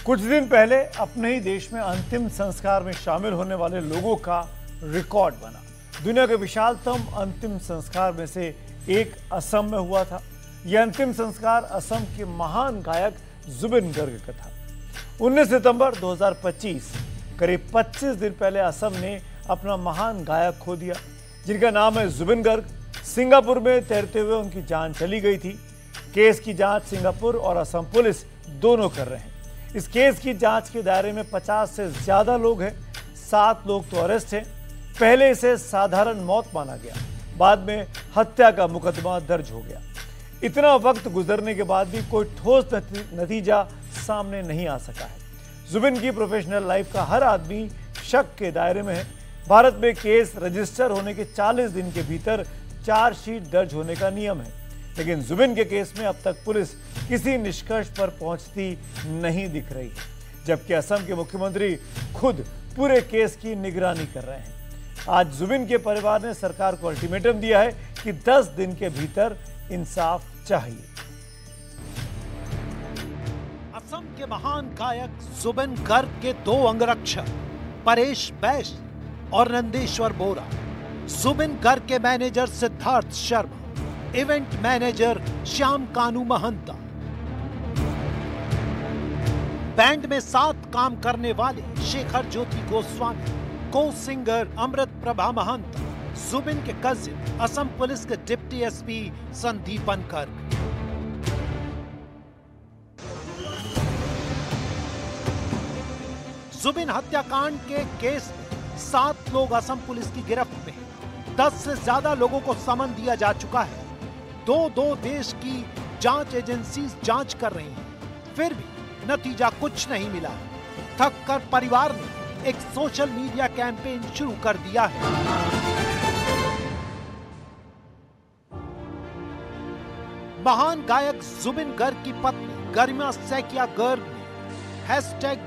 कुछ दिन पहले अपने ही देश में अंतिम संस्कार में शामिल होने वाले लोगों का रिकॉर्ड बना। दुनिया के विशालतम अंतिम संस्कार में से एक असम में हुआ था। यह अंतिम संस्कार असम के महान गायक जुबिन गर्ग का था। 19 सितंबर 2025 करीब 25 दिन पहले असम ने अपना महान गायक खो दिया, जिनका नाम है जुबिन गर्ग। सिंगापुर में तैरते हुए उनकी जान चली गई थी। केस की जांच सिंगापुर और असम पुलिस दोनों कर रहे हैं। इस केस की जांच के दायरे में 50 से ज्यादा लोग हैं। 7 लोग तो अरेस्ट हैं। पहले इसे साधारण मौत माना गया, बाद में हत्या का मुकदमा दर्ज हो गया। इतना वक्त गुजरने के बाद भी कोई ठोस नतीजा सामने नहीं आ सका है। जुबिन की प्रोफेशनल लाइफ का हर आदमी शक के दायरे में है। भारत में केस रजिस्टर होने के 40 दिन के भीतर चार्जशीट दर्ज होने का नियम है, लेकिन जुबिन के केस में अब तक पुलिस किसी निष्कर्ष पर पहुंचती नहीं दिख रही है, जबकि असम के मुख्यमंत्री खुद पूरे केस की निगरानी कर रहे हैं। आज जुबिन के परिवार ने सरकार को अल्टीमेटम दिया है कि 10 दिन के भीतर इंसाफ चाहिए। असम के महान गायक जुबिन गर्ग के 2 अंगरक्षक परेश बैस और नंदेश्वर बोरा, जुबिन गर्ग के manager Siddharth Sharma, event manager Shyam Kanu Mahanta, band में साथ काम करने वाले शेखर ज्योति गोस्वामी, को सिंगर अमृत प्रभा महंता, जुबिन के कजिन असम पुलिस के डिप्टी एसपी संदीपन गर्ग। जुबिन हत्याकांड के केस में 7 लोग असम पुलिस की गिरफ्त में हैं। 10 से ज्यादा लोगों को समन दिया जा चुका है। 2 देश की जांच एजेंसी जांच कर रही हैं, फिर भी नतीजा कुछ नहीं मिला। थक कर परिवार ने एक सोशल मीडिया कैंपेन शुरू कर दिया है। महान गायक जुबिन गर्ग की पत्नी गरिमा सैकिया गर्ग ने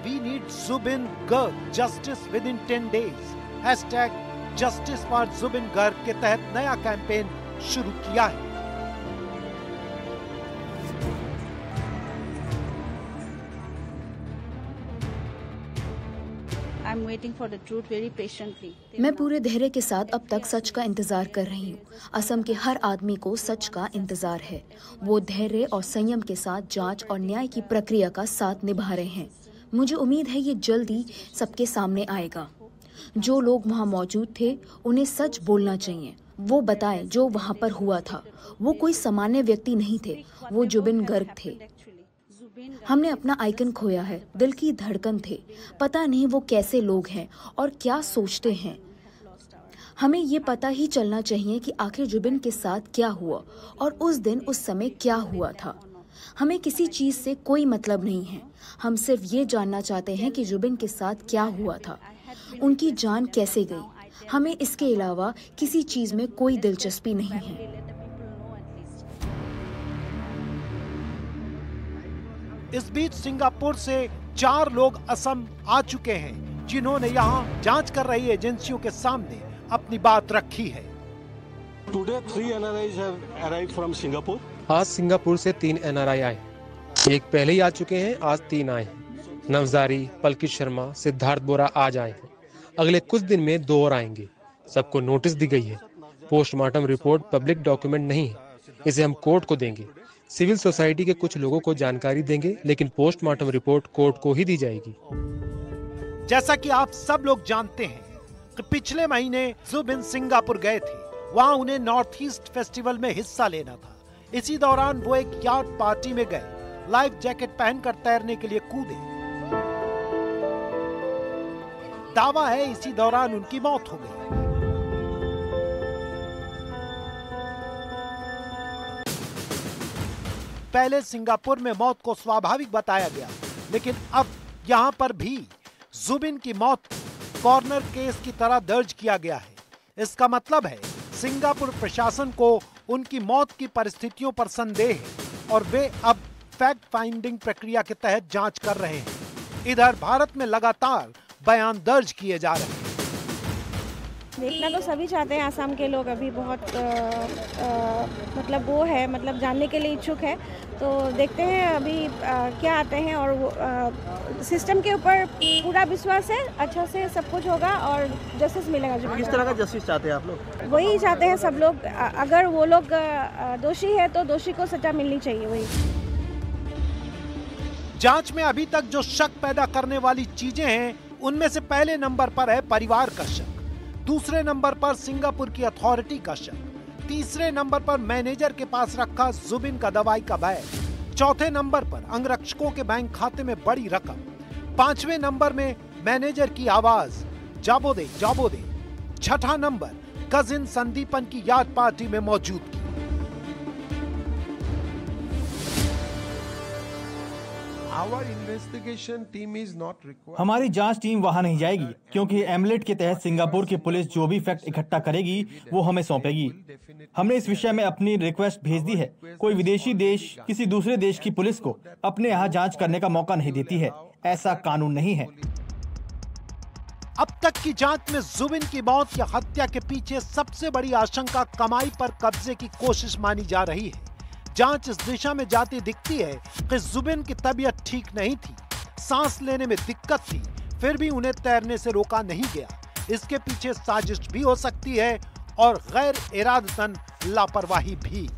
#We need Zubin Garg Justice within 10 days #Justice for Zubin Garg के तहत नया कैंपेन शुरू किया है। मैं पूरे धैर्य के साथ अब तक सच का इंतजार कर रही हूँ। असम के हर आदमी को सच का इंतजार है। वो धैर्य और संयम के साथ जांच और न्याय की प्रक्रिया का साथ निभा रहे हैं। मुझे उम्मीद है ये जल्दी सबके सामने आएगा। जो लोग वहाँ मौजूद थे उन्हें सच बोलना चाहिए। वो बताएं जो वहाँ पर हुआ था। वो कोई सामान्य व्यक्ति नहीं थे, वो जुबिन गर्ग थे। हमने अपना आइकन खोया है, दिल की धड़कन थे। पता नहीं वो कैसे लोग हैं और क्या सोचते हैं। हमें ये पता ही चलना चाहिए कि आखिर जुबिन के साथ क्या हुआ और उस दिन उस समय क्या हुआ था। हमें किसी चीज से कोई मतलब नहीं है। हम सिर्फ ये जानना चाहते हैं कि जुबिन के साथ क्या हुआ था, उनकी जान कैसे गई। हमें इसके अलावा किसी चीज में कोई दिलचस्पी नहीं है। इस बीच सिंगापुर से 4 लोग असम आ चुके हैं, जिन्होंने यहाँ जांच कर रही एजेंसियों के सामने अपनी बात रखी है। Today 3 NRIs have arrived from Singapore. आज सिंगापुर से 3 NRI आए। एक पहले ही आ चुके हैं, आज 3 आए हैं। नवजारी, पलकित शर्मा, सिद्धार्थ बोरा आज आए हैं। अगले कुछ दिन में 2 और आएंगे। सबको नोटिस दी गई है। पोस्टमार्टम रिपोर्ट पब्लिक डॉक्यूमेंट नहीं है, इसे हम कोर्ट को देंगे। सिविल सोसाइटी के कुछ लोगों को जानकारी देंगे, लेकिन पोस्टमार्टम रिपोर्ट कोर्ट को ही दी जाएगी। जैसा कि आप सब लोग जानते हैं कि पिछले महीने जुबिन सिंगापुर गए थे। वहां उन्हें नॉर्थ ईस्ट फेस्टिवल में हिस्सा लेना था। इसी दौरान वो एक याट पार्टी में गए। लाइफ जैकेट पहनकर तैरने के लिए कूदे। दावा है इसी दौरान उनकी मौत हो गई। पहले सिंगापुर में मौत को स्वाभाविक बताया गया, लेकिन अब यहां पर भी जुबिन की मौत कॉर्नर केस की तरह दर्ज किया गया है। इसका मतलब है सिंगापुर प्रशासन को उनकी मौत की परिस्थितियों पर संदेह है और वे अब फैक्ट फाइंडिंग प्रक्रिया के तहत जांच कर रहे हैं। इधर भारत में लगातार बयान दर्ज किए जा रहे हैं। देखना तो सभी चाहते हैं। आसाम के लोग अभी बहुत मतलब वो है, मतलब जानने के लिए इच्छुक है। तो देखते हैं अभी क्या आते हैं। और वो सिस्टम के ऊपर पूरा विश्वास है, अच्छा से सब कुछ होगा और जस्टिस मिलेगा। जो किस तरह का जस्टिस चाहते हैं आप लोग? वही चाहते हैं सब लोग। अगर वो लोग दोषी है तो दोषी को सजा मिलनी चाहिए। वही जांच में अभी तक जो शक पैदा करने वाली चीजें हैं, उनमें से पहले नंबर पर है परिवार का शक, दूसरे नंबर पर सिंगापुर की अथॉरिटी का शक, तीसरे नंबर पर मैनेजर के पास रखा जुबिन का दवाई का बैग, चौथे नंबर पर अंगरक्षकों के बैंक खाते में बड़ी रकम, पांचवें नंबर में मैनेजर की आवाज जाबो दे जाबो दे, छठा नंबर कजिन संदीपन की याद पार्टी में मौजूदगी। हमारी जांच टीम वहां नहीं जाएगी क्योंकि एमलेट के तहत सिंगापुर की पुलिस जो भी फैक्ट इकट्ठा करेगी वो हमें सौंपेगी। हमने इस विषय में अपनी रिक्वेस्ट भेज दी है। कोई विदेशी देश किसी दूसरे देश की पुलिस को अपने यहाँ जांच करने का मौका नहीं देती है, ऐसा कानून नहीं है। अब तक की जांच में जुबिन की मौत या हत्या के पीछे सबसे बड़ी आशंका कमाई पर कब्जे की कोशिश मानी जा रही है। जांच इस दिशा में जाती दिखती है कि जुबिन की तबीयत ठीक नहीं थी, सांस लेने में दिक्कत थी, फिर भी उन्हें तैरने से रोका नहीं गया। इसके पीछे साजिश भी हो सकती है और गैर इरादतन लापरवाही भी।